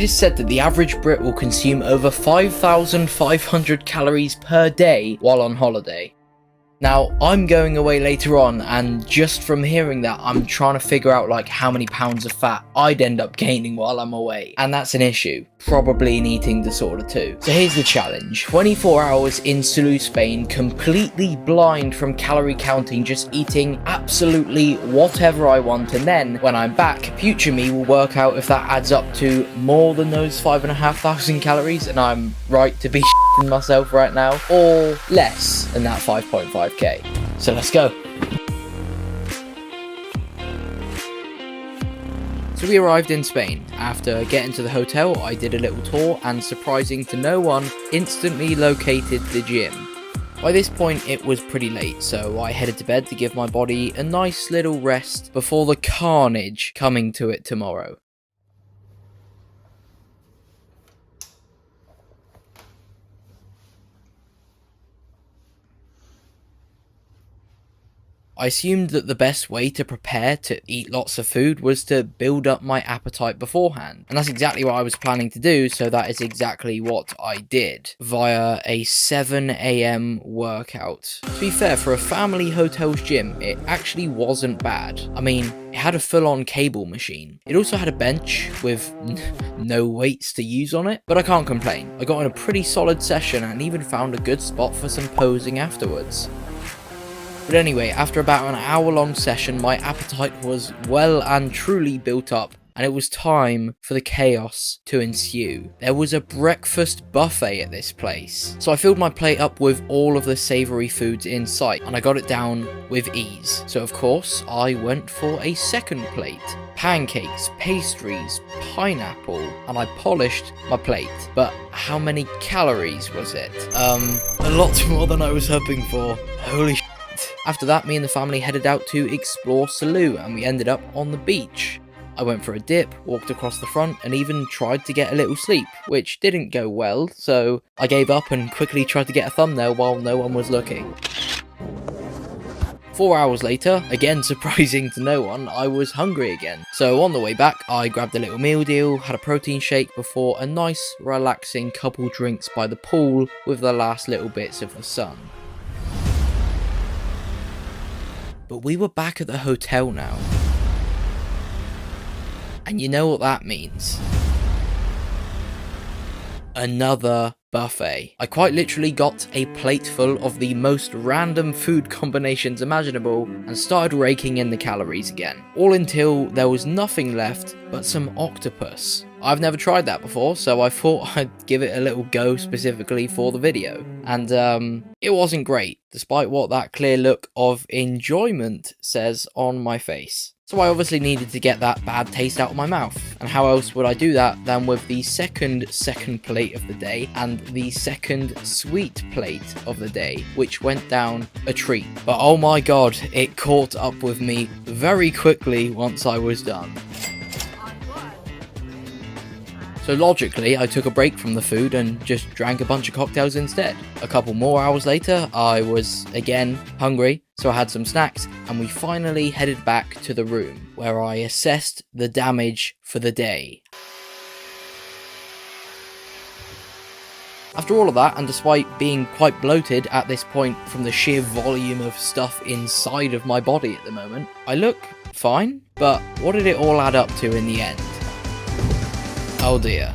It is said that the average Brit will consume over 5,500 calories per day while on holiday. Now, I'm going away later on, and just from hearing that, I'm trying to figure out like how many pounds of fat I'd end up gaining while I'm away. And that's an issue. Probably an eating disorder too. So here's the challenge. 24 hours in Cello, Spain, completely blind from calorie counting, just eating absolutely whatever I want, and then when I'm back, future me will work out if that adds up to more than those 5,500 calories, and I'm right to be shitting myself right now, or less than that 5.5k. So let's go. So we arrived in Spain. After getting to the hotel, I did a little tour and, surprising to no one, instantly located the gym. By this point it was pretty late, so I headed to bed to give my body a nice little rest before the carnage coming to it tomorrow. I assumed that the best way to prepare to eat lots of food was to build up my appetite beforehand. And that's exactly what I was planning to do, so that is exactly what I did, via a 7 AM workout. To be fair, for a family hotel's gym, it actually wasn't bad. I mean, it had a full-on cable machine. It also had a bench with no weights to use on it, but I can't complain. I got in a pretty solid session and even found a good spot for some posing afterwards. But anyway, after about an hour-long session, my appetite was well and truly built up, and it was time for the chaos to ensue. There was a breakfast buffet at this place, so I filled my plate up with all of the savoury foods in sight, and I got it down with ease. So of course, I went for a second plate. Pancakes, pastries, pineapple, and I polished my plate. But how many calories was it? A lot more than I was hoping for. Holy shit. After that, me and the family headed out to explore Cello, and we ended up on the beach. I went for a dip, walked across the front, and even tried to get a little sleep, which didn't go well, so I gave up and quickly tried to get a thumbnail while no one was looking. 4 hours later, again surprising to no one, I was hungry again. So on the way back, I grabbed a little meal deal, had a protein shake before a nice, relaxing couple drinks by the pool with the last little bits of the sun. But we were back at the hotel now. And you know what that means. Another buffet. I quite literally got a plate full of the most random food combinations imaginable and started raking in the calories again. All until there was nothing left but some octopus. I've never tried that before, so I thought I'd give it a little go specifically for the video. And it wasn't great, despite what that clear look of enjoyment says on my face. So I obviously needed to get that bad taste out of my mouth. And how else would I do that than with the second plate of the day and the second sweet plate of the day, which went down a treat. But oh my god, it caught up with me very quickly once I was done. So logically, I took a break from the food and just drank a bunch of cocktails instead. A couple more hours later, I was again hungry, so I had some snacks, and we finally headed back to the room, where I assessed the damage for the day. After all of that, and despite being quite bloated at this point from the sheer volume of stuff inside of my body at the moment, I look fine, but what did it all add up to in the end? Oh dear.